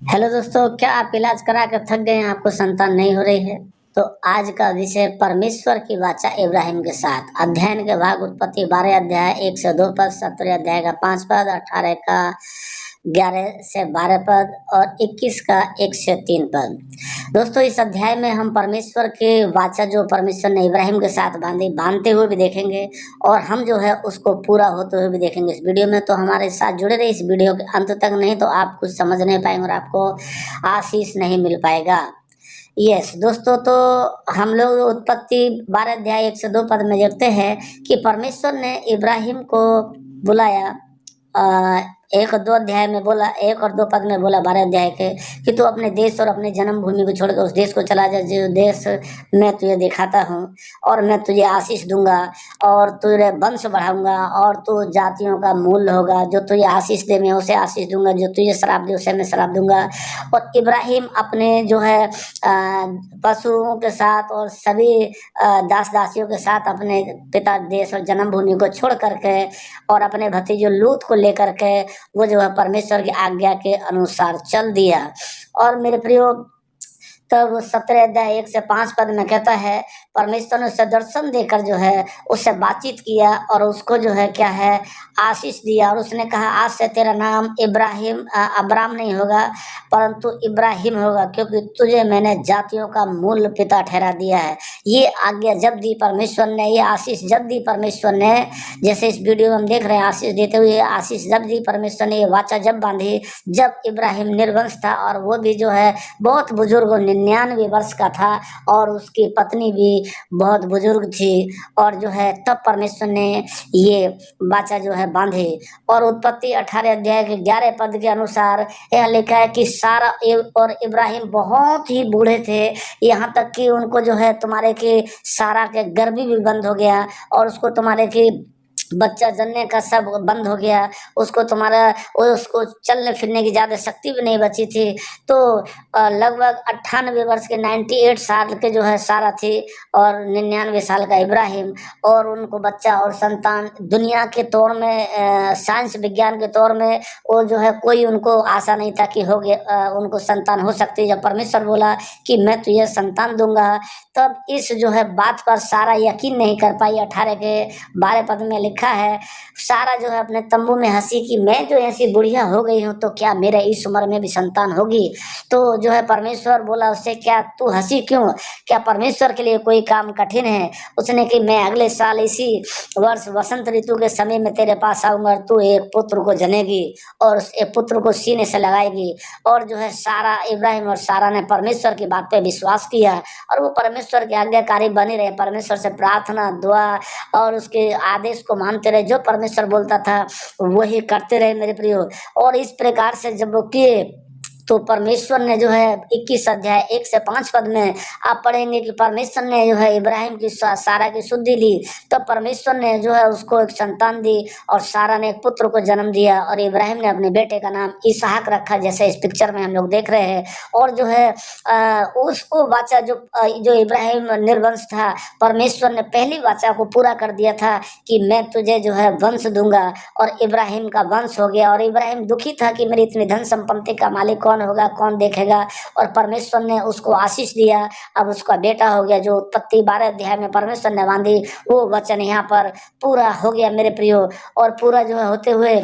Hello दोस्तों, क्या आप इलाज करा कर थक गए हैं, आपको संतान नहीं हो रही है? तो आज का विषय परमेश्वर की वाचा इब्राहिम के साथ अध्ययन के भाग उत्पत्ति 12 अध्याय 1 से 2 पद, 17 अध्याय का 5 पद, 18 का 11 से 12 पद और 21 का 1 से 3 पद। दोस्तों, इस अध्याय में हम परमेश्वर के वाचा जो परमेश्वर ने इब्राहिम के साथ बांधते हुए भी देखेंगे और हम जो है उसको पूरा होते हुए भी देखेंगे इस वीडियो में। तो हमारे साथ जुड़े रहिए इस वीडियो के अंत तक, नहीं तो आप कुछ समझ नहीं पाएंगे और आपको आशीष नहीं मिल पाएगा। यस दोस्तों, तो हम लोग उत्पत्ति 12 अध्याय 1 से 2 पद में देखते हैं कि परमेश्वर ने इब्राहिम को बुलाया। एक और दो अध्याय में बोला, 1 और 2 पद में बोला 12 अध्याय के कि तू अपने देश और अपने जन्मभूमि को छोड़कर उस देश को चला जा जो देश मैं तुझे दिखाता हूँ, और मैं तुझे आशीष दूंगा और तुझे वंश बढ़ाऊंगा और तू जातियों का मूल होगा। जो तुझे आशीष दे मैं उसे आशीष दूंगा, जो तुझे श्राप दे उसे मैं श्राप दूंगा। और इब्राहिम अपने जो है पशुओं के साथ और सभी दास दासियों के साथ अपने पिता देश और जन्मभूमि को छोड़ करके और अपने भतीजे लूत को लेकर के वो जो है परमेश्वर की आज्ञा के अनुसार चल दिया। और मेरे प्रियो, तब 17 अध्याय 1 से 5 पद में कहता है परमेश्वर ने उसे दर्शन देकर जो है उससे बातचीत किया और उसको जो है क्या है आशीष दिया। और उसने कहा आज से तेरा नाम अब्राम नहीं होगा परंतु इब्राहिम होगा, क्योंकि तुझे मैंने जातियों का मूल पिता ठहरा दिया है। ये आज्ञा जब दी परमेश्वर ने, ये आशीष जब दी परमेश्वर ने, जैसे इस वीडियो में हम देख रहे हैं आशीष देते हुए, आशीष जब दी परमेश्वर ने, ये वाचा जब बांधी जब इब्राहिम निर्वंश था और वो भी जो है बहुत बुजुर्ग 99 वर्ष का था और उसकी पत्नी भी बहुत बुजुर्ग थी। और जो है तब परमेश्वर ने ये वाचा जो है बांधे। और उत्पत्ति 18 अध्याय के 11 पद के अनुसार यह लिखा है कि सारा और इब्राहिम बहुत ही बूढ़े थे, यहाँ तक कि उनको जो है तुम्हारे की सारा के गर्भ भी बंद हो गया और उसको तुम्हारे की बच्चा जनने का सब बंद हो गया। उसको उसको चलने फिरने की ज़्यादा शक्ति भी नहीं बची थी। तो लगभग 98 वर्ष के 98 साल के जो है सारा थी और 99 साल का इब्राहिम, और उनको बच्चा और संतान दुनिया के तौर में साइंस विज्ञान के तौर में वो जो है कोई उनको आशा नहीं था कि हो गया उनको संतान हो सकती। जब परमेश्वर बोला कि मैं तुझे संतान दूंगा, तब इस जो है बात पर सारा यकीन नहीं कर पाई। 18 के 12 पद में लिखा है सारा जो है अपने तंबू में हंसी कि मैं जो ऐसी बुढ़िया हो गई हूँ तो क्या मेरे इस उम्र में भी संतान होगी? तो जो है परमेश्वर बोला उससे क्या तू हंसी क्यों? क्या परमेश्वर के लिए कोई काम कठिन है? उसने कि मैं अगले साल इसी वर्ष वसंत ऋतु के समय में तेरे पास आऊंगा और तू एक पुत्र को जनेगी और उस एक पुत्र को सीने से लगाएगी। और जो है सारा इब्राहिम और सारा ने परमेश्वर की बात पे विश्वास किया और वो परमेश्वर के आज्ञाकारी बने रहे। परमेश्वर से प्रार्थना दुआ और उसके आदेश को मानते रहे, जो परमेश्वर बोलता था वही करते रहे मेरे प्रियो। और इस प्रकार से जब वो किए तो परमेश्वर ने जो है 21 अध्याय 1 से 5 पद में आप पढ़ेंगे कि परमेश्वर ने जो है इब्राहिम की सारा की शुद्धि ली। तो परमेश्वर ने जो है उसको एक संतान दी और सारा ने एक पुत्र को जन्म दिया और इब्राहिम ने अपने बेटे का नाम इसहाक रखा, जैसे इस पिक्चर में हम लोग देख रहे हैं। और जो है उसको वाचा जो इब्राहिम निर्वंश था, परमेश्वर ने पहली वाचा को पूरा कर दिया था कि मैं तुझे जो है वंश दूंगा, और इब्राहिम का वंश हो गया। और इब्राहिम दुखी था कि मेरी इतनी धन संपत्ति का मालिक कौन होगा, कौन देखेगा? और परमेश्वर ने उसको आशीष दिया, अब उसका बेटा हो गया, जो उत्पत्ति 12 अध्याय में परमेश्वर ने बांधी वो वचन यहाँ पर पूरा हो गया मेरे प्रियो। और पूरा जो है होते हुए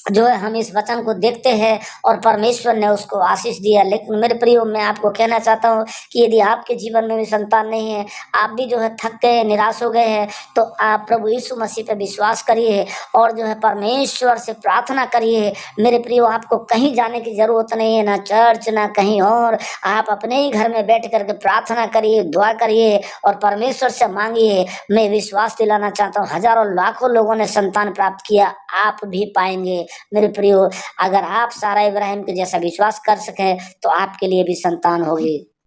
जो है हम इस वचन को देखते हैं और परमेश्वर ने उसको आशीष दिया। लेकिन मेरे प्रियो, मैं आपको कहना चाहता हूँ कि यदि आपके जीवन में भी संतान नहीं है, आप भी जो है थक गए, निराश हो गए हैं, तो आप प्रभु यीशु मसीह पे विश्वास करिए और जो है परमेश्वर से प्रार्थना करिए। मेरे प्रियो, आपको कहीं जाने की जरूरत नहीं है, ना चर्च ना कहीं और। आप अपने ही घर में बैठ करके प्रार्थना करिए, दुआ करिए और परमेश्वर से मांगिए। मैं विश्वास दिलाना चाहता हूँ हजारों लाखों लोगों ने संतान प्राप्त किया, आप भी पाएंगे मेरे प्रियो। अगर आप सारा इब्राहिम के जैसा विश्वास कर सकें तो आपके लिए भी संतान होगी।